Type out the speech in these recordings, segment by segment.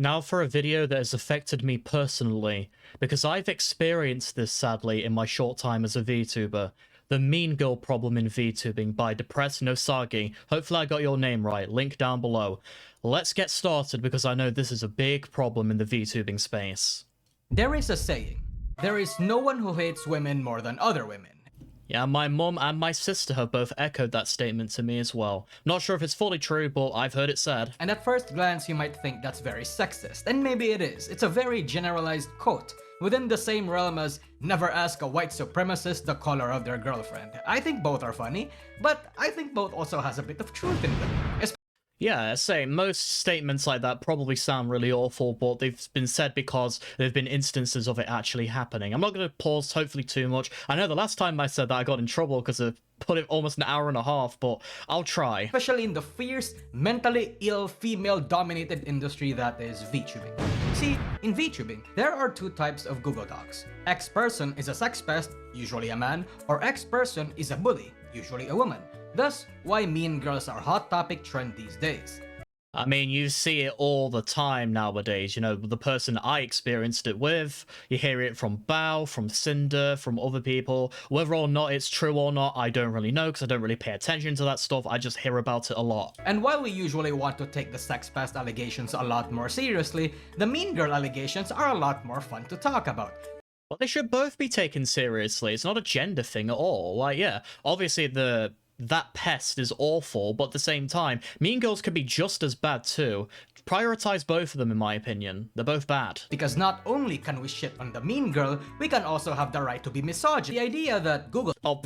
Now for a video that has affected me personally, because I've experienced this sadly in my short time as a VTuber. The mean girl problem in VTubing by Depressed Nosagi. Hopefully I got your name right, link down below. Let's get started because I know this is a big problem in the VTubing space. There is a saying, there is no one who hates women more than other women. Yeah, my mum and my sister have both echoed that statement to me as well. Not sure if it's fully true, but I've heard it said. And at first glance you might think that's very sexist, and maybe it is. It's a very generalized quote, within the same realm as never ask a white supremacist the color of their girlfriend. I think both are funny, but I think both also has a bit of truth in them. Yeah, most statements like that probably sound really awful, but they've been said because there have been instances of it actually happening. I'm not going to pause, hopefully, too much. I know the last time I said that I got in trouble because I put it almost an hour and a half, but I'll try. Especially in the fierce, mentally ill, female-dominated industry that is VTubing. See, in VTubing, there are two types of Google Docs. X-person is a sex pest, usually a man, or X-person is a bully, usually a woman. Thus, why mean girls are hot topic trend these days. I mean, you see it all the time nowadays, you know, the person I experienced it with, you hear it from Bao, from Cinder, from other people. Whether or not it's true or not, I don't really know, because I don't really pay attention to that stuff, I just hear about it a lot. And while we usually want to take the sex pest allegations a lot more seriously, the mean girl allegations are a lot more fun to talk about. Well, they should both be taken seriously, it's not a gender thing at all. Like, yeah, obviously that pest is awful, but at the same time, mean girls could be just as bad too. Prioritize both of them in my opinion. They're both bad. Because not only can we shit on the mean girl, we can also have the right to be misogynist. The idea that Google oh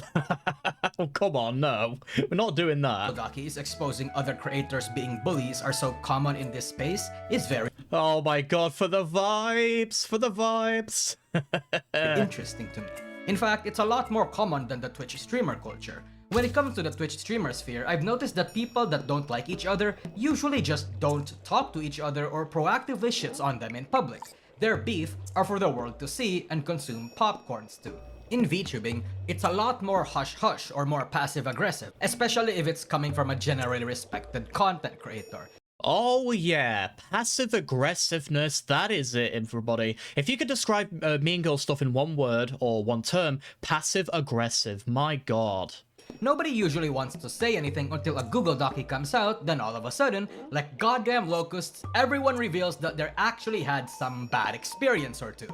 come on, no. We're not doing that. Dockies exposing other creators being bullies are so common in this space is very oh my god, for the vibes, interesting to me. In fact, it's a lot more common than the Twitch streamer culture. When it comes to the Twitch streamer sphere, I've noticed that people that don't like each other usually just don't talk to each other or proactively shits on them in public. Their beef are for the world to see and consume popcorns too. In VTubing, it's a lot more hush-hush or more passive-aggressive, especially if it's coming from a generally respected content creator. Oh yeah, passive aggressiveness, that is it, everybody. If you could describe mean girl stuff in one word or one term, passive aggressive, my god. Nobody usually wants to say anything until a Google Docie comes out, then all of a sudden, like goddamn locusts, everyone reveals that they actually had some bad experience or two.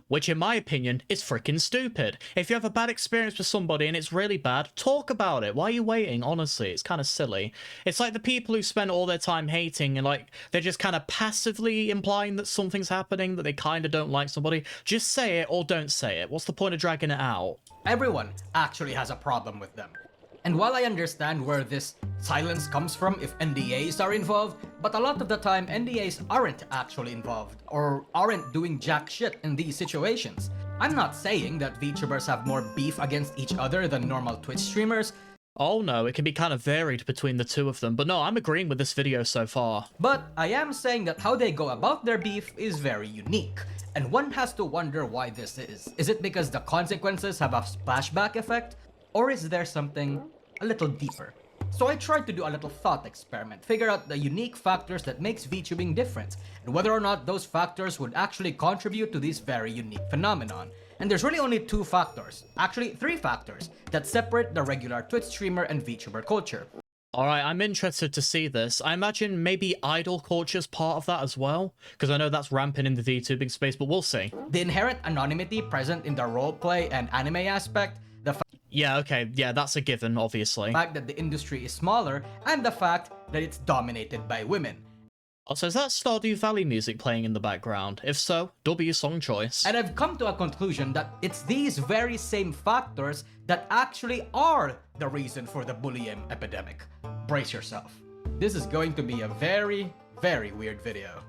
Which in my opinion is freaking stupid. If you have a bad experience with somebody and it's really bad, talk about it. Why are you waiting? Honestly, it's kind of silly. It's like the people who spend all their time hating and like they're just kind of passively implying that something's happening, that they kind of don't like somebody. Just say it or don't say it. What's the point of dragging it out? Everyone actually has a problem with them. And while I understand where this silence comes from if NDAs are involved, but a lot of the time NDAs aren't actually involved or aren't doing jack shit in these situations. I'm not saying that VTubers have more beef against each other than normal Twitch streamers. Oh no, it can be kind of varied between the two of them, but no, I'm agreeing with this video so far. But I am saying that how they go about their beef is very unique. And one has to wonder why this is. Is it because the consequences have a splashback effect? Or is there something a little deeper? So I tried to do a little thought experiment, figure out the unique factors that makes VTubing different, and whether or not those factors would actually contribute to this very unique phenomenon. And there's really only two factors, actually three factors, that separate the regular Twitch streamer and VTuber culture. Alright, I'm interested to see this. I imagine maybe idol culture's part of that as well, because I know that's rampant in the VTubing space, but we'll see. The inherent anonymity present in the roleplay and anime aspect, yeah, okay, yeah, that's a given, obviously. The fact that the industry is smaller, and the fact that it's dominated by women. Also, is that Stardew Valley music playing in the background? If so, W song choice. And I've come to a conclusion that it's these very same factors that actually are the reason for the bullying epidemic. Brace yourself. This is going to be a very, very weird video.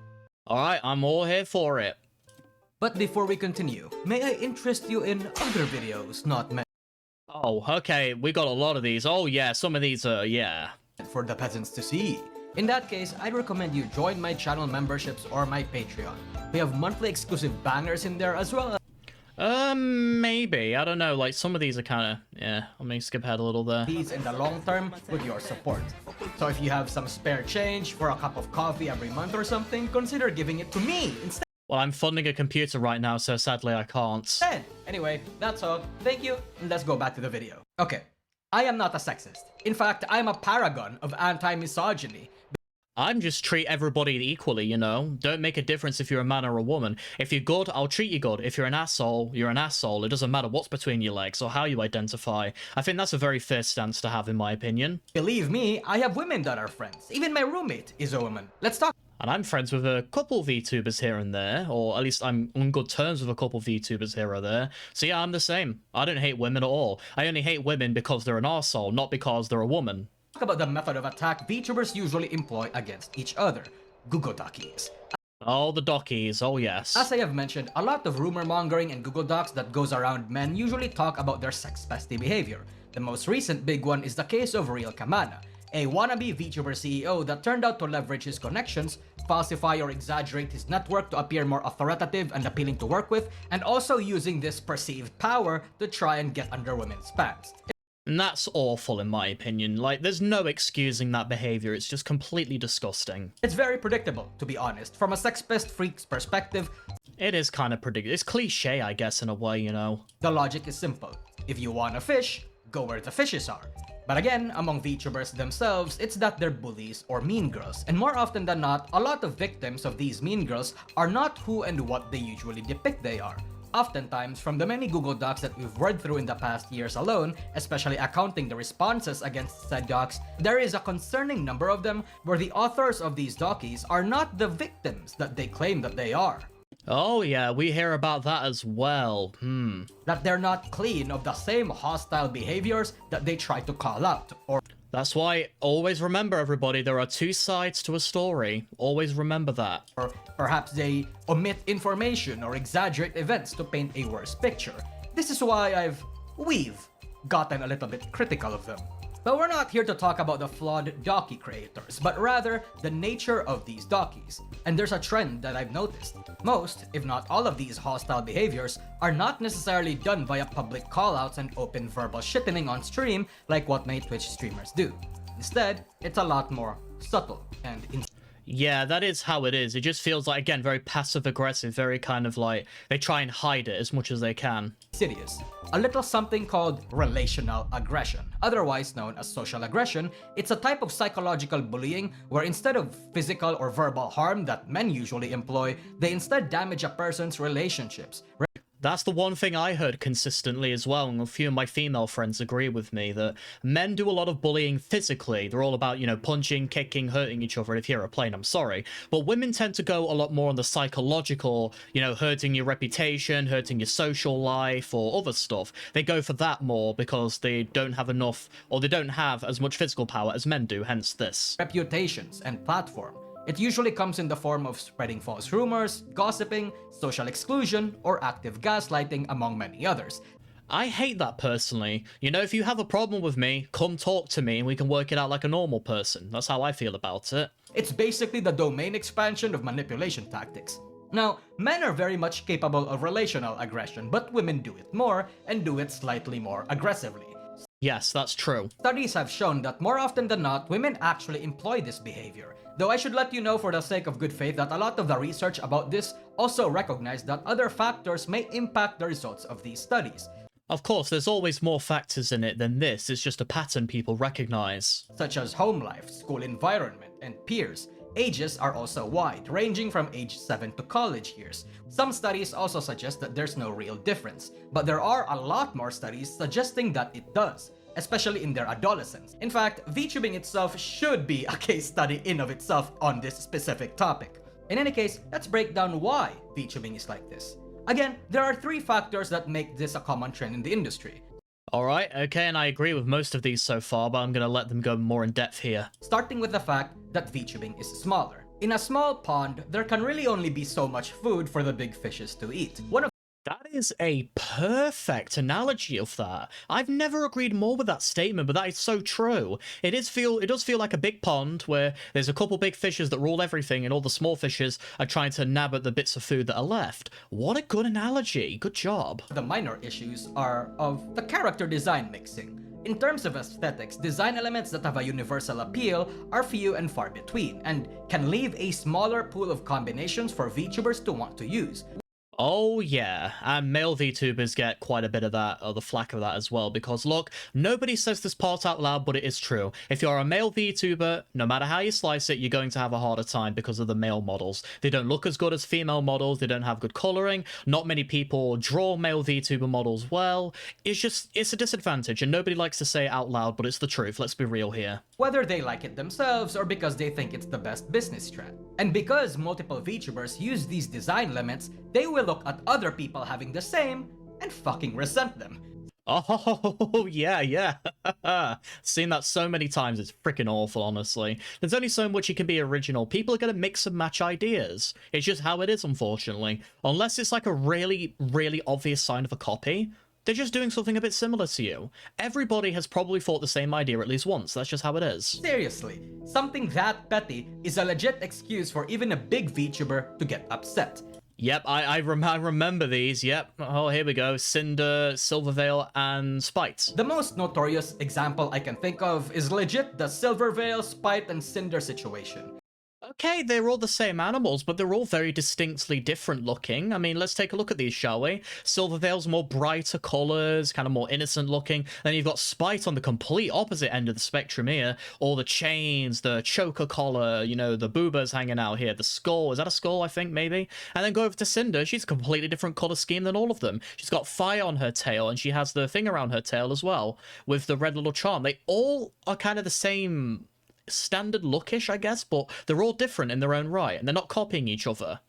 Alright, I'm all here for it. But before we continue, may I interest you in other videos not meant oh, okay, we got a lot of these. Oh yeah, some of these are, yeah. for the peasants to see. In that case, I'd recommend you join my channel memberships or my Patreon. We have monthly exclusive bangers in there as well as Maybe. I don't know. Like, some of these are kind of... Yeah, let me skip ahead a little there. These in the long term with your support. So if you have some spare change for a cup of coffee every month or something, consider giving it to me instead. Well, I'm funding a computer right now, so sadly I can't. Anyway, that's all. Thank you, and let's go back to the video. Okay, I am not a sexist. In fact, I am a paragon of anti-misogyny. I'm just treat everybody equally, you know? Don't make a difference if you're a man or a woman. If you're good, I'll treat you good. If you're an asshole, you're an asshole. It doesn't matter what's between your legs or how you identify. I think that's a very fair stance to have, in my opinion. Believe me, I have women that are friends. Even my roommate is a woman. Let's talk. And I'm friends with a couple VTubers here and there, or at least I'm on good terms with a couple VTubers here or there. So yeah, I'm the same. I don't hate women at all. I only hate women because they're an arsehole, not because they're a woman. Talk about the method of attack VTubers usually employ against each other. Google Dockies. Oh, the dockies, oh yes. As I have mentioned, a lot of rumor mongering and Google Docs that goes around men usually talk about their sex-pesty behavior. The most recent big one is the case of Real Kamana, a wannabe VTuber CEO that turned out to leverage his connections, falsify or exaggerate his network to appear more authoritative and appealing to work with, and also using this perceived power to try and get under women's pants. And that's awful in my opinion. Like, there's no excusing that behavior. It's just completely disgusting. It's very predictable, to be honest. From a sex-pest freak's perspective, it is kind of predictable. It's cliche, I guess, in a way, you know. The logic is simple. If you want a fish, go where the fishes are. But again, among VTubers themselves, it's that they're bullies or mean girls. And more often than not, a lot of victims of these mean girls are not who and what they usually depict they are. Oftentimes, from the many Google Docs that we've read through in the past years alone, especially accounting the responses against said docs, there is a concerning number of them where the authors of these dockies are not the victims that they claim that they are. Oh yeah, we hear about that as well. That they're not clean of the same hostile behaviors that they try to call out, or... That's why, always remember everybody, there are two sides to a story. Always remember that. Or perhaps they omit information or exaggerate events to paint a worse picture. This is why we've gotten a little bit critical of them. But we're not here to talk about the flawed docky creators, but rather the nature of these dockies. And there's a trend that I've noticed. Most, if not all of these hostile behaviors are not necessarily done via public callouts and open verbal shitting on stream like what many Twitch streamers do. Instead, it's a lot more subtle and yeah, that is how it is. It just feels like, again, very passive-aggressive, very kind of like, they try and hide it as much as they can. insidious. A little something called relational aggression, otherwise known as social aggression. It's a type of psychological bullying where instead of physical or verbal harm that men usually employ, they instead damage a person's relationships. That's the one thing I heard consistently as well, and a few of my female friends agree with me, that men do a lot of bullying physically. They're all about, you know, punching, kicking, hurting each other. If you're a plane, I'm sorry. But women tend to go a lot more on the psychological, you know, hurting your reputation, hurting your social life, or other stuff. They go for that more because they don't have enough, or they don't have as much physical power as men do, hence this. Reputations and platform. It usually comes in the form of spreading false rumors, gossiping, social exclusion, or active gaslighting, among many others. I hate that personally. You know, if you have a problem with me, come talk to me and we can work it out like a normal person. That's how I feel about it. It's basically the domain expansion of manipulation tactics. Now, men are very much capable of relational aggression, but women do it more, and do it slightly more aggressively. Yes, that's true. Studies have shown that more often than not, women actually employ this behavior. Though I should let you know for the sake of good faith that a lot of the research about this also recognize that other factors may impact the results of these studies. Of course, there's always more factors in it than this. It's just a pattern people recognize. Such as home life, school environment, and peers. Ages are also wide, ranging from age 7 to college years. Some studies also suggest that there's no real difference, but there are a lot more studies suggesting that it does, especially in their adolescence. In fact, Vtubing itself should be a case study in of itself on this specific topic. In any case, let's break down why Vtubing is like this. Again, there are 3 factors that make this a common trend in the industry. Alright, okay, and I agree with most of these so far, but I'm gonna let them go more in depth here. Starting with the fact that Vtubing is smaller. In a small pond, there can really only be so much food for the big fishes to eat. That is a perfect analogy of that. I've never agreed more with that statement, but that is so true. It does feel like a big pond where there's a couple big fishes that rule everything and all the small fishes are trying to nab at the bits of food that are left. What a good analogy. Good job. The minor issues are of the character design mixing. In terms of aesthetics, design elements that have a universal appeal are few and far between, and can leave a smaller pool of combinations for VTubers to want to use. Oh yeah, and male VTubers get quite a bit of that, or the flack of that as well, because look, nobody says this part out loud, but it is true. If you're a male VTuber, no matter how you slice it, you're going to have a harder time because of the male models. They don't look as good as female models, they don't have good coloring, not many people draw male VTuber models well. It's a disadvantage, and nobody likes to say it out loud, but it's the truth, let's be real here. Whether they like it themselves or because they think it's the best business trend. And because multiple VTubers use these design limits, they will look at other people having the same and fucking resent them. Oh, yeah. Seen that so many times, it's freaking awful, honestly. There's only so much you can be original. People are gonna mix and match ideas. It's just how it is, unfortunately. Unless it's like a really, really obvious sign of a copy, they're just doing something a bit similar to you. Everybody has probably thought the same idea at least once, that's just how it is. Seriously, something that petty is a legit excuse for even a big VTuber to get upset. Yep, I remember these, yep. Oh, here we go. Cinder, Silverveil, and Spite. The most notorious example I can think of is legit the Silverveil, Spite, and Cinder situation. Okay, they're all the same animals, but they're all very distinctly different looking. I mean, let's take a look at these, shall we? Silverveil's more brighter colors, kind of more innocent looking. Then you've got Spite on the complete opposite end of the spectrum here. All the chains, the choker collar, you know, the boobers hanging out here, the skull. Is that a skull, I think, maybe? And then go over to Cinder. She's a completely different color scheme than all of them. She's got fire on her tail, and she has the thing around her tail as well, with the red little charm. They all are kind of the same standard lookish, I guess, but they're all different in their own right, and they're not copying each other.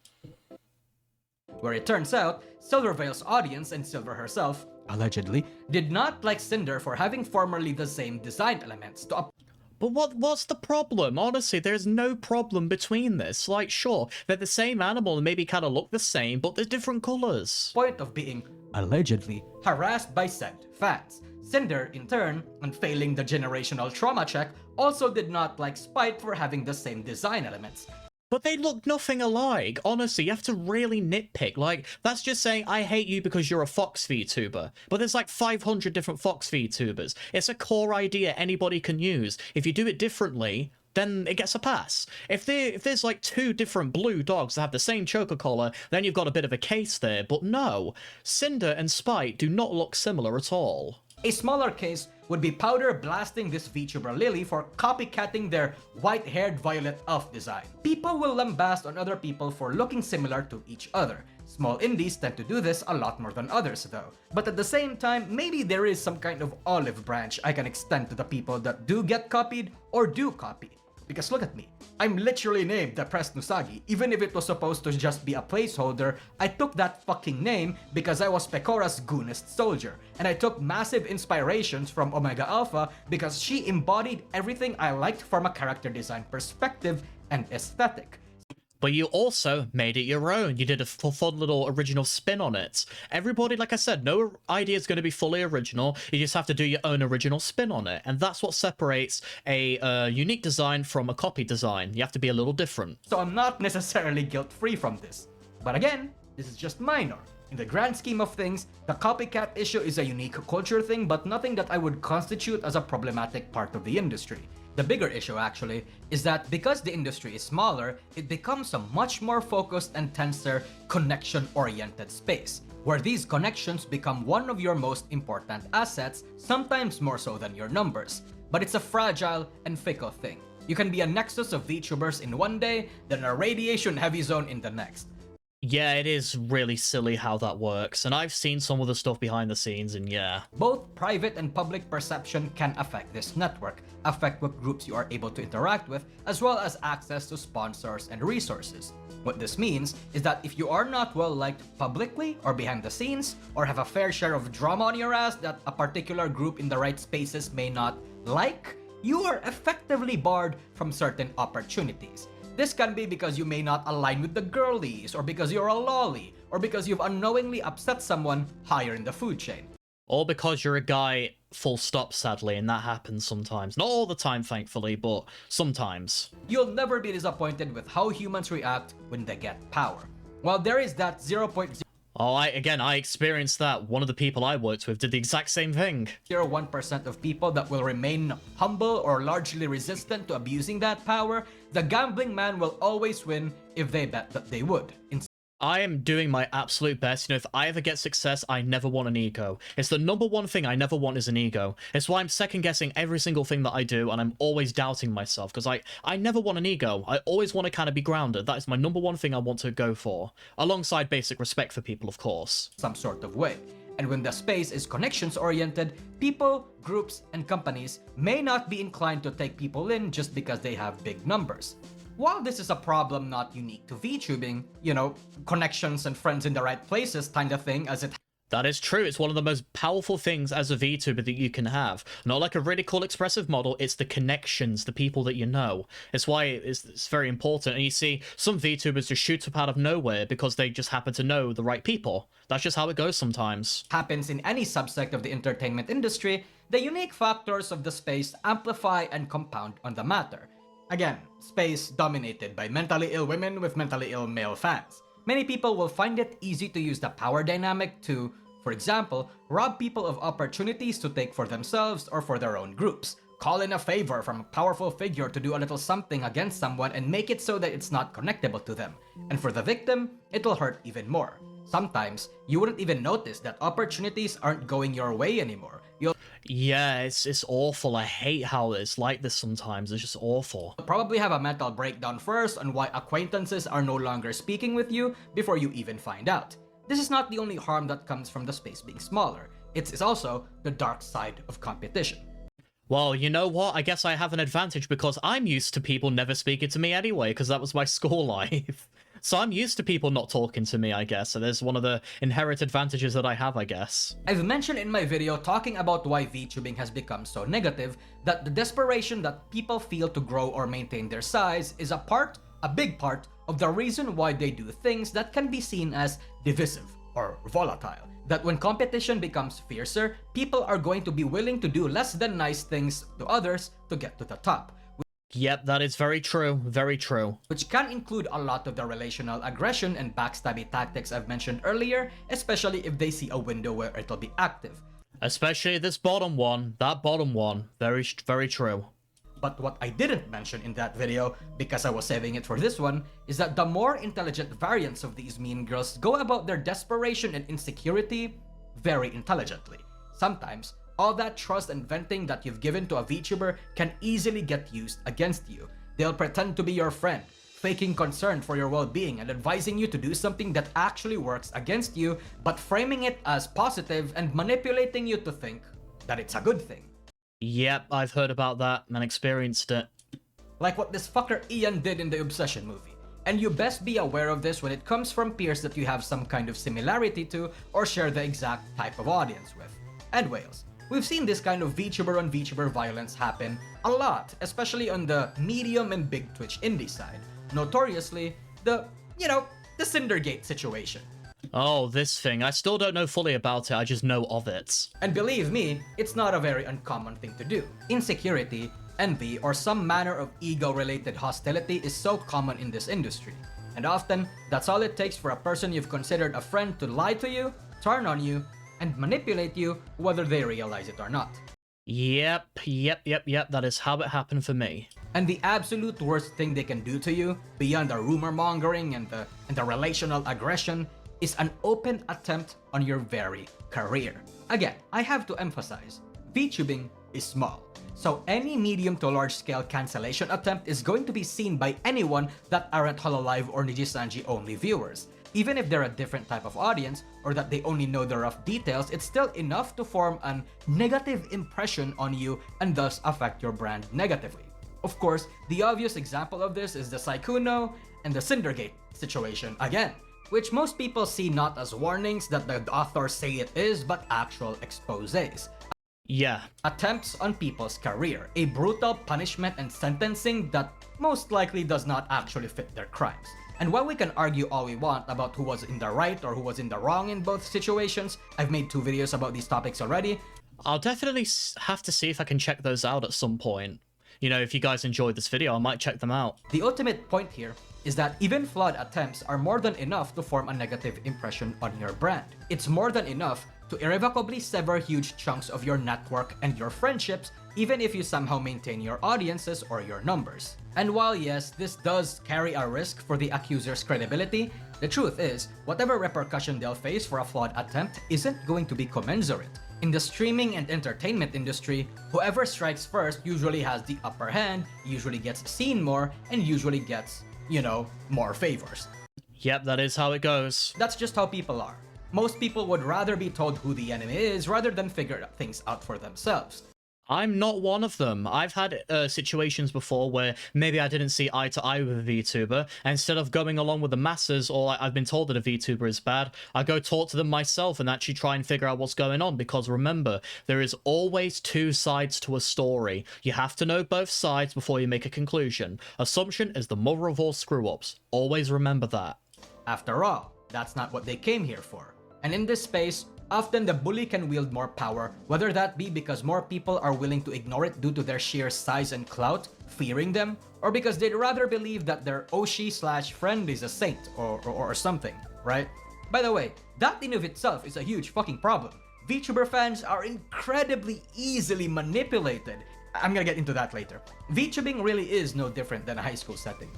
Where it turns out, Silverveil's audience and Silver herself, allegedly, did not like Cinder for having formerly the same design elements to But what's the problem? Honestly, there's no problem between this. Like, sure, they're the same animal and maybe kind of look the same, but they're different colors. point of being, allegedly, harassed by said fans. Cinder, in turn, and failing the generational trauma check, also did not like Spite for having the same design elements. But they look nothing alike. Honestly, you have to really nitpick. Like, that's just saying, I hate you because you're a Fox VTuber. But there's like 500 different Fox VTubers. It's a core idea anybody can use. If you do it differently, then it gets a pass. If there's like 2 different blue dogs that have the same choker collar, then you've got a bit of a case there. But no, Cinder and Spite do not look similar at all. A smaller case would be Powder blasting this VTuber Lily for copycatting their white-haired Violet elf design. People will lambast on other people for looking similar to each other. Small indies tend to do this a lot more than others though. But at the same time, maybe there is some kind of olive branch I can extend to the people that do get copied or do copy. Because look at me, I'm literally named the Pressed Nusagi. Even if it was supposed to just be a placeholder, I took that fucking name because I was Pecora's goonest soldier. And I took massive inspirations from Omega Alpha because she embodied everything I liked from a character design perspective and aesthetic. But you also made it your own. You did a fun little original spin on it. Everybody, like I said, no idea is going to be fully original. You just have to do your own original spin on it. And that's what separates a unique design from a copy design. You have to be a little different. So I'm not necessarily guilt-free from this. But again, this is just minor. In the grand scheme of things, the copycat issue is a unique culture thing, but nothing that I would constitute as a problematic part of the industry. The bigger issue, actually, is that because the industry is smaller, it becomes a much more focused and tenser, connection-oriented space, where these connections become one of your most important assets, sometimes more so than your numbers. But it's a fragile and fickle thing. You can be a nexus of VTubers in one day, then a radiation-heavy zone in the next. Yeah, it is really silly how that works, and I've seen some of the stuff behind the scenes, and yeah. Both private and public perception can affect this network, affect what groups you are able to interact with, as well as access to sponsors and resources. What this means is that if you are not well liked publicly or behind the scenes, or have a fair share of drama on your ass that a particular group in the right spaces may not like, you are effectively barred from certain opportunities. This can be because you may not align with the girlies, or because you're a lolly, or because you've unknowingly upset someone higher in the food chain. Or because you're a guy, full stop, sadly, and that happens sometimes. Not all the time, thankfully, but sometimes. You'll never be disappointed with how humans react when they get power. While there is that 0.0 Oh, I experienced that. One of the people I worked with did the exact same thing. 0.01% of people that will remain humble or largely resistant to abusing that power, the gambling man will always win if they bet that they would. I am doing my absolute best. You know, if I ever get success, I never want an ego. It's the number one thing I never want is an ego. It's why I'm second guessing every single thing that I do, and I'm always doubting myself, because I never want an ego. I always want to kind of be grounded. That is my number one thing I want to go for, alongside basic respect for people, of course. Some sort of way. And when the space is connections oriented, people, groups, and companies may not be inclined to take people in just because they have big numbers. While this is a problem not unique to VTubing, you know, connections and friends in the right places kind of thing, as it That is true. It's one of the most powerful things as a VTuber that you can have. Not like a really cool expressive model, it's the connections, the people that you know. It's why it's very important. And you see, some VTubers just shoot up out of nowhere because they just happen to know the right people. That's just how it goes sometimes. happens in any subsect of the entertainment industry, the unique factors of the space amplify and compound on the matter. Again, space dominated by mentally ill women with mentally ill male fans. Many people will find it easy to use the power dynamic to, for example, rob people of opportunities to take for themselves or for their own groups. Call in a favor from a powerful figure to do a little something against someone and make it so that it's not connectable to them. And for the victim, it'll hurt even more. Sometimes, you wouldn't even notice that opportunities aren't going your way anymore. Yeah, it's awful. I hate how it's like this sometimes. It's just awful. You'll probably have a mental breakdown first on why acquaintances are no longer speaking with you before you even find out. This is not the only harm that comes from the space being smaller. It's also the dark side of competition. Well, you know what? I guess I have an advantage because I'm used to people never speaking to me anyway, because that was my school life. So I'm used to people not talking to me, I guess. So there's one of the inherent advantages that I have, I guess. I've mentioned in my video talking about why VTubing has become so negative that the desperation that people feel to grow or maintain their size is a big part of the reason why they do things that can be seen as divisive or volatile. That when competition becomes fiercer, people are going to be willing to do less than nice things to others to get to the top. Yep, that is very true. Very true. Which can include a lot of the relational aggression and backstabby tactics I've mentioned earlier, especially if they see a window where it'll be active. Especially this bottom one. That bottom one. Very, very true. But what I didn't mention in that video, because I was saving it for this one, is that the more intelligent variants of these mean girls go about their desperation and insecurity very intelligently. Sometimes, all that trust and venting that you've given to a VTuber can easily get used against you. They'll pretend to be your friend, faking concern for your well-being and advising you to do something that actually works against you, but framing it as positive and manipulating you to think that it's a good thing. Yep, I've heard about that and experienced it. Like what this fucker Ian did in the Obsession movie. And you best be aware of this when it comes from peers that you have some kind of similarity to or share the exact type of audience with. And whales. We've seen this kind of VTuber on VTuber violence happen a lot, especially on the medium and big Twitch indie side. Notoriously, the Cindergate situation. Oh, this thing. I still don't know fully about it, I just know of it. And believe me, it's not a very uncommon thing to do. Insecurity, envy, or some manner of ego-related hostility is so common in this industry. And often, that's all it takes for a person you've considered a friend to lie to you, turn on you, and manipulate you whether they realize it or not. Yep, that is how it happened for me. And the absolute worst thing they can do to you, beyond the rumor mongering and the relational aggression, is an open attempt on your very career. Again, I have to emphasize, VTubing is small. So any medium to large scale cancellation attempt is going to be seen by anyone that aren't Hololive or Nijisanji only viewers. Even if they're a different type of audience, or that they only know the rough details, it's still enough to form a negative impression on you and thus affect your brand negatively. Of course, the obvious example of this is the Saikuno and the Cindergate situation again, which most people see not as warnings that the authors say it is, but actual exposés. Yeah. Attempts on people's career, a brutal punishment and sentencing that most likely does not actually fit their crimes. And while we can argue all we want about who was in the right or who was in the wrong in both situations, I've made 2 videos about these topics already. I'll definitely have to see if I can check those out at some point. You know, if you guys enjoyed this video, I might check them out. The ultimate point here is that even flawed attempts are more than enough to form a negative impression on your brand. It's more than enough to irrevocably sever huge chunks of your network and your friendships, even if you somehow maintain your audiences or your numbers. And while yes, this does carry a risk for the accuser's credibility, the truth is, whatever repercussion they'll face for a flawed attempt isn't going to be commensurate. In the streaming and entertainment industry, whoever strikes first usually has the upper hand, usually gets seen more, and usually gets, you know, more favors. Yep, that is how it goes. That's just how people are. Most people would rather be told who the enemy is rather than figure things out for themselves. I'm not one of them. I've had situations before where maybe I didn't see eye to eye with a VTuber, and instead of going along with the masses, or I've been told that a VTuber is bad, I go talk to them myself and actually try and figure out what's going on, because remember, there is always 2 sides to a story. You have to know both sides before you make a conclusion. Assumption is the mother of all screw-ups. Always remember that. After all, that's not what they came here for. And in this space, often the bully can wield more power, whether that be because more people are willing to ignore it due to their sheer size and clout, fearing them, or because they'd rather believe that their Oshi/friend is a saint or something, right? By the way, that in of itself is a huge fucking problem. VTuber fans are incredibly easily manipulated. I'm gonna get into that later. Vtubing really is no different than a high school setting.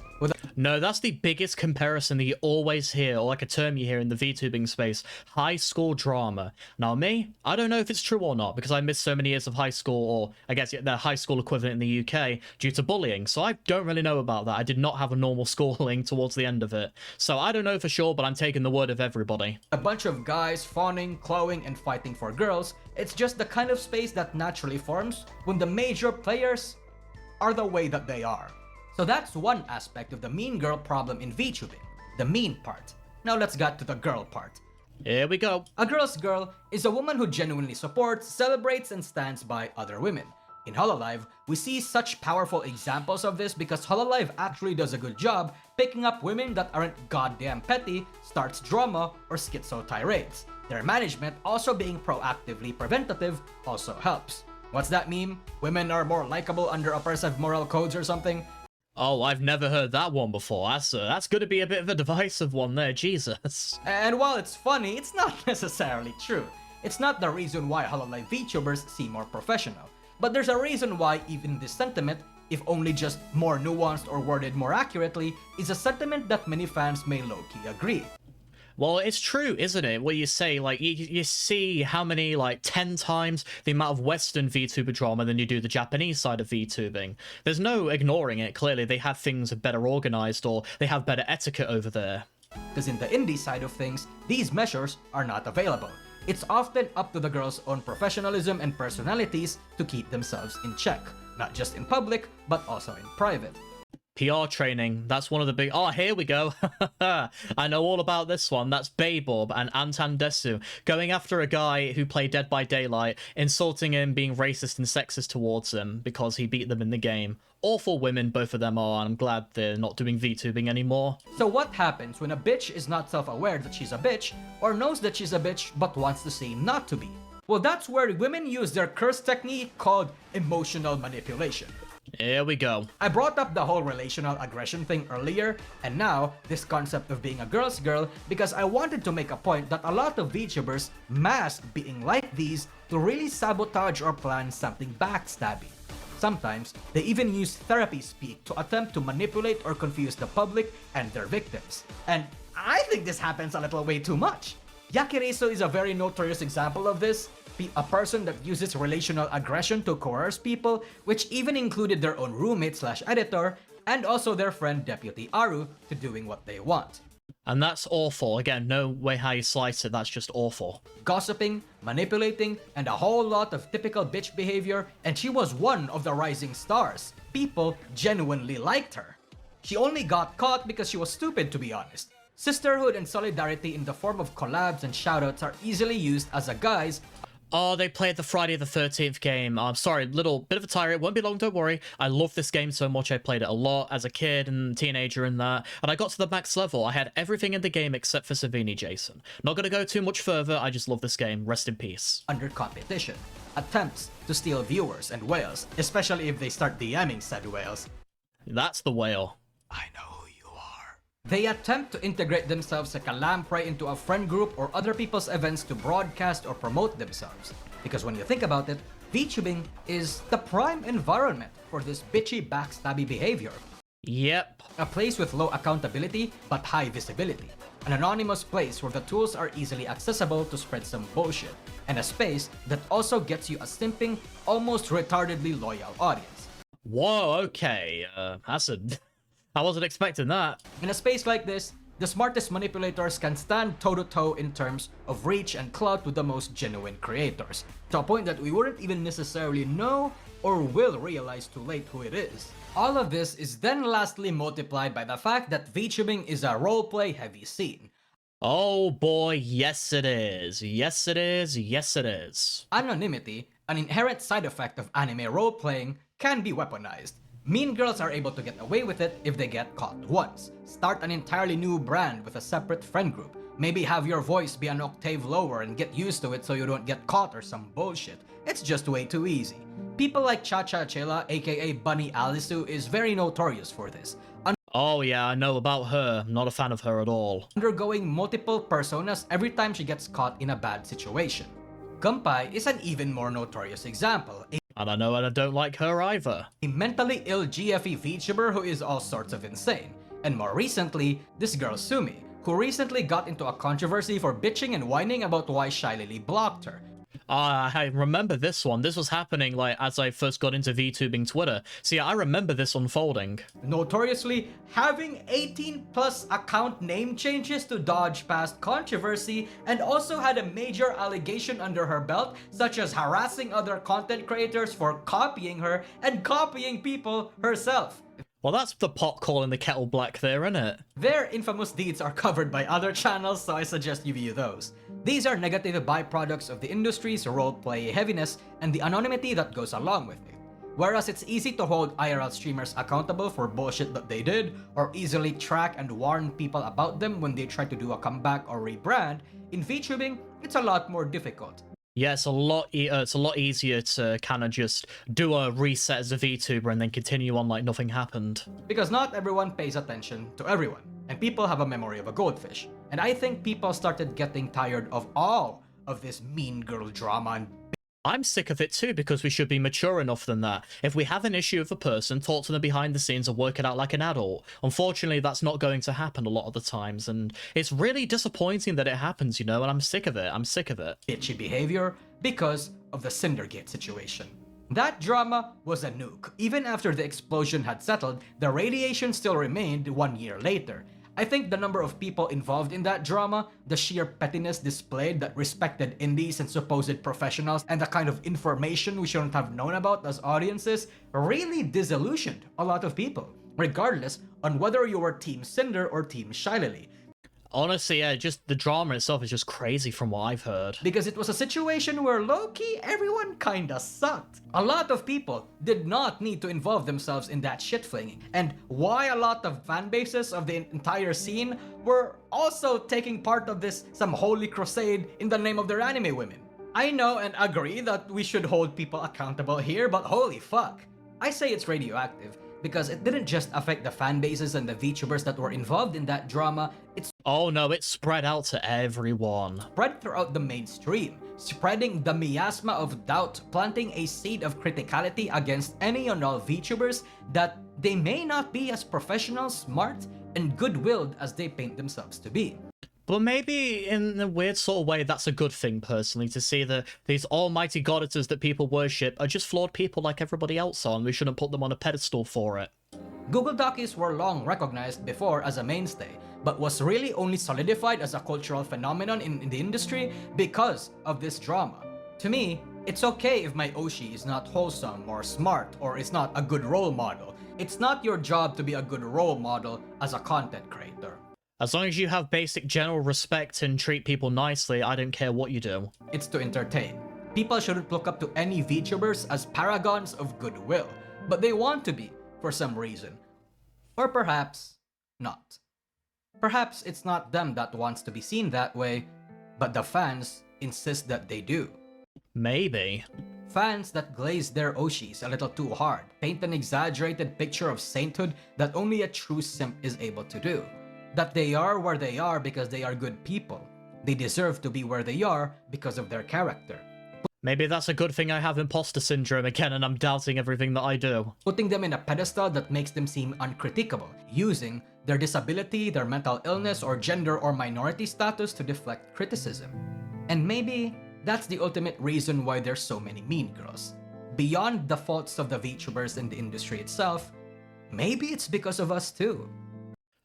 No, that's the biggest comparison that you always hear, or like a term you hear in the VTubing space, high school drama. Now me, I don't know if it's true or not, because I missed so many years of high school, or I guess the high school equivalent in the UK, due to bullying, so I don't really know about that. I did not have a normal schooling towards the end of it. So I don't know for sure, but I'm taking the word of everybody. A bunch of guys fawning, clawing, and fighting for girls, it's just the kind of space that naturally forms when the major players are the way that they are. So that's one aspect of the mean girl problem in VTubing, the mean part. Now let's get to the girl part. Here we go. A girl's girl is a woman who genuinely supports, celebrates, and stands by other women. In Hololive, we see such powerful examples of this because Hololive actually does a good job picking up women that aren't goddamn petty, starts drama, or schizo tirades. Their management also being proactively preventative also helps. What's that meme? Women are more likable under oppressive moral codes or something? Oh, I've never heard that one before. That's gonna be a bit of a divisive one there, Jesus. And while it's funny, it's not necessarily true. It's not the reason why Hololive VTubers seem more professional. But there's a reason why even this sentiment, if only just more nuanced or worded more accurately, is a sentiment that many fans may low-key agree. Well, it's true, isn't it? Where you say, like, you see how many, like, 10 times the amount of Western VTuber drama than you do the Japanese side of VTubing. There's no ignoring it, clearly. They have things better organized, or they have better etiquette over there. Because in the indie side of things, these measures are not available. It's often up to the girls' own professionalism and personalities to keep themselves in check. Not just in public, but also in private. PR training, that's one of the big... Oh, here we go. I know all about this one. That's Bayborb and Antan Desu going after a guy who played Dead by Daylight, insulting him, being racist and sexist towards him because he beat them in the game. Awful women, both of them are, and I'm glad they're not doing VTubing anymore. So what happens when a bitch is not self-aware that she's a bitch, or knows that she's a bitch but wants to say not to be? Well, that's where women use their curse technique called emotional manipulation. Here we go. I brought up the whole relational aggression thing earlier, and now this concept of being a girl's girl because I wanted to make a point that a lot of VTubers mask being like these to really sabotage or plan something backstabby. Sometimes, they even use therapy speak to attempt to manipulate or confuse the public and their victims. And I think this happens a little way too much. Yakireso is a very notorious example of this. A person that uses relational aggression to coerce people, which even included their own roommate/editor, and also their friend Deputy Aru, to doing what they want. And that's awful. Again, no way how you slice it, that's just awful. Gossiping, manipulating, and a whole lot of typical bitch behavior, and she was one of the rising stars. People genuinely liked her. She only got caught because she was stupid, to be honest. Sisterhood and solidarity in the form of collabs and shoutouts are easily used as a guise. Oh, they played the Friday the 13th game. I'm sorry, little bit of a tirade. It won't be long, don't worry. I love this game so much. I played it a lot as a kid and teenager and that. And I got to the max level. I had everything in the game except for Savini Jason. Not gonna go too much further. I just love this game. Rest in peace. Under competition, attempts to steal viewers and whales, especially if they start DMing said whales. That's the whale. I know who you are. They attempt to integrate themselves like a lamprey into a friend group or other people's events to broadcast or promote themselves. Because when you think about it, Vtubing is the prime environment for this bitchy backstabby behavior. Yep. A place with low accountability but high visibility. An anonymous place where the tools are easily accessible to spread some bullshit. And a space that also gets you a simping, almost retardedly loyal audience. Whoa, okay. I wasn't expecting that. In a space like this, the smartest manipulators can stand toe-to-toe in terms of reach and clout with the most genuine creators, to a point that we wouldn't even necessarily know or will realize too late who it is. All of this is then lastly multiplied by the fact that VTubing is a roleplay heavy scene. Oh boy, yes it is. Yes it is. Yes it is. Anonymity, an inherent side effect of anime role-playing, can be weaponized. Mean girls are able to get away with it if they get caught once. Start an entirely new brand with a separate friend group. Maybe have your voice be an octave lower and get used to it so you don't get caught or some bullshit. It's just way too easy. People like Cha Cha Chela, aka Bunny Alisu, is very notorious for this. Oh yeah, I know about her. I'm not a fan of her at all. Undergoing multiple personas every time she gets caught in a bad situation. Gunpai is an even more notorious example. And I know I don't like her either. A mentally ill GFE VTuber who is all sorts of insane. And more recently, this girl Sumi, who recently got into a controversy for bitching and whining about why Shy Lily blocked her. I remember this one. This was happening like as I first got into VTubing Twitter. See, I remember this unfolding. Notoriously having 18+ account name changes to dodge past controversy, and also had a major allegation under her belt, such as harassing other content creators for copying her and copying people herself. Well, that's the pot calling the kettle black there, isn't it? Their infamous deeds are covered by other channels, so I suggest you view those. These are negative byproducts of the industry's roleplay heaviness and the anonymity that goes along with it. Whereas it's easy to hold IRL streamers accountable for bullshit that they did, or easily track and warn people about them when they try to do a comeback or rebrand, in VTubing, it's a lot more difficult. Yeah, it's a lot easier to kind of just do a reset as a VTuber and then continue on like nothing happened. Because not everyone pays attention to everyone, and people have a memory of a goldfish. And I think people started getting tired of all of this mean girl drama and I'm sick of it too, because we should be mature enough than that. If we have an issue with a person, talk to them behind the scenes and work it out like an adult. Unfortunately, that's not going to happen a lot of the times, and it's really disappointing that it happens, you know, and I'm sick of it. I'm sick of it. bitchy behavior because of the Cindergate situation. That drama was a nuke. Even after the explosion had settled, the radiation still remained 1 year later. I think the number of people involved in that drama, the sheer pettiness displayed that respected indies and supposed professionals, and the kind of information we shouldn't have known about as audiences, really disillusioned a lot of people, regardless on whether you were Team Cinder or Team Shy Lily. Honestly, yeah, just the drama itself is just crazy from what I've heard. Because it was a situation where low-key everyone kinda sucked. A lot of people did not need to involve themselves in that shit-flinging, and why a lot of fan bases of the entire scene were also taking part of this some holy crusade in the name of their anime women. I know and agree that we should hold people accountable here, but holy fuck. I say it's radioactive because it didn't just affect the fan bases and the VTubers that were involved in that drama, it Oh no, it's spread out to everyone. spread throughout the mainstream, spreading the miasma of doubt, planting a seed of criticality against any and all VTubers that they may not be as professional, smart, and good-willed as they paint themselves to be. But maybe in a weird sort of way, that's a good thing, personally, to see that these almighty goddesses that people worship are just flawed people like everybody else are, and we shouldn't put them on a pedestal for it. Google Dockies were long recognized before as a mainstay, but was really only solidified as a cultural phenomenon in the industry because of this drama. To me, it's okay if my Oshi is not wholesome or smart or is not a good role model. It's not your job to be a good role model as a content creator. As long as you have basic general respect and treat people nicely, I don't care what you do. It's to entertain. People shouldn't look up to any VTubers as paragons of goodwill, but they want to be for some reason. Or perhaps not. Perhaps it's not them that wants to be seen that way, but the fans insist that they do. Maybe. Fans that glaze their oshis a little too hard, paint an exaggerated picture of sainthood that only a true simp is able to do. That they are where they are because they are good people. They deserve to be where they are because of their character. Maybe that's a good thing I have imposter syndrome again and I'm doubting everything that I do. Putting them in a pedestal that makes them seem uncritiquable, using their disability, their mental illness, or gender or minority status to deflect criticism. And maybe that's the ultimate reason why there's so many mean girls. Beyond the faults of the VTubers in the industry itself, maybe it's because of us too.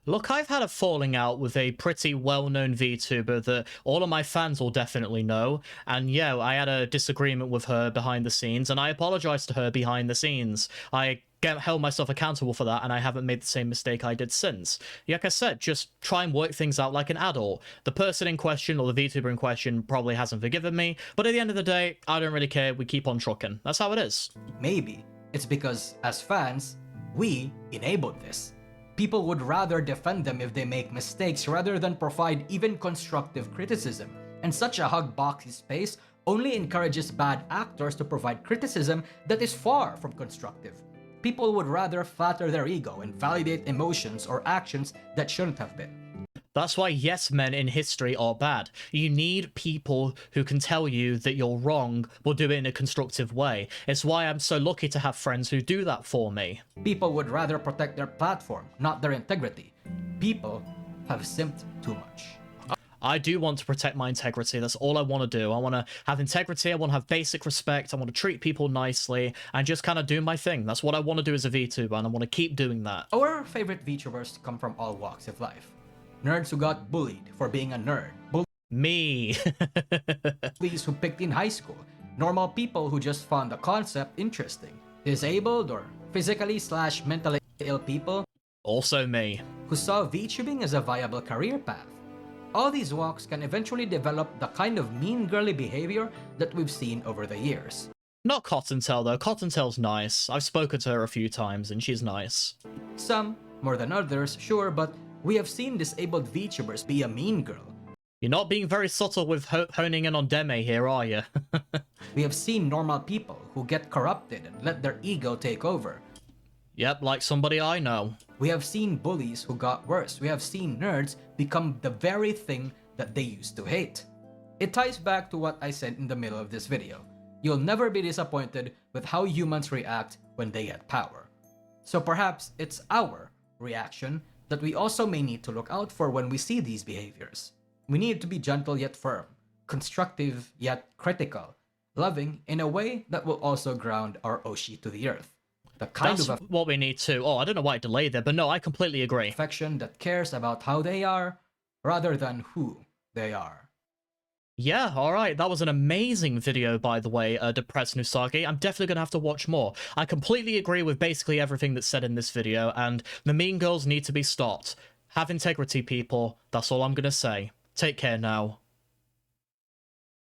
Look, I've had a falling out with a pretty well-known VTuber that all of my fans will definitely know, and yeah, I had a disagreement with her behind the scenes, and I apologized to her behind the scenes. I held myself accountable for that, and I haven't made the same mistake I did since. Like I said, just try and work things out like an adult. The person in question, or the VTuber in question, probably hasn't forgiven me, but at the end of the day, I don't really care, we keep on trucking. That's how it is. Maybe it's because, as fans, we enabled this. People would rather defend them if they make mistakes rather than provide even constructive criticism. And such a hug-boxy space only encourages bad actors to provide criticism that is far from constructive. People would rather flatter their ego and validate emotions or actions that shouldn't have been. That's why yes men in history are bad. You need people who can tell you that you're wrong, but do it in a constructive way. It's why I'm so lucky to have friends who do that for me. People would rather protect their platform, not their integrity. People have simped too much. I do want to protect my integrity. That's all I want to do. I want to have integrity. I want to have basic respect. I want to treat people nicely and just kind of do my thing. That's what I want to do as a VTuber, and I want to keep doing that. Our favorite VTubers come from all walks of life. Nerds who got bullied for being a nerd. Me. Bullies who picked in high school. Normal people who just found the concept interesting. Disabled or physically/mentally ill people. Also me. Who saw VTubing as a viable career path. All these walks can eventually develop the kind of mean girly behavior that we've seen over the years. Not Cottontail though. Cottontail's nice. I've spoken to her a few times and she's nice. Some, more than others, sure, but we have seen disabled VTubers be a mean girl. You're not being very subtle with honing in on Deme here, are you? We have seen normal people who get corrupted and let their ego take over. Yep, like somebody I know. We have seen bullies who got worse. We have seen nerds become the very thing that they used to hate. It ties back to what I said in the middle of this video. You'll never be disappointed with how humans react when they get power. So perhaps it's our reaction that we also may need to look out for when we see these behaviors. We need to be gentle yet firm, constructive yet critical, loving in a way that will also ground our Oshi to the earth. The kind That's of what we need to. Oh, I don't know why I delayed there, but no, I completely agree. affection that cares about how they are rather than who they are. Yeah, alright, that was an amazing video, by the way, Depressed Nusagi. I'm definitely gonna have to watch more. I completely agree with basically everything that's said in this video, and the mean girls need to be stopped. Have integrity, people. That's all I'm gonna say. Take care now.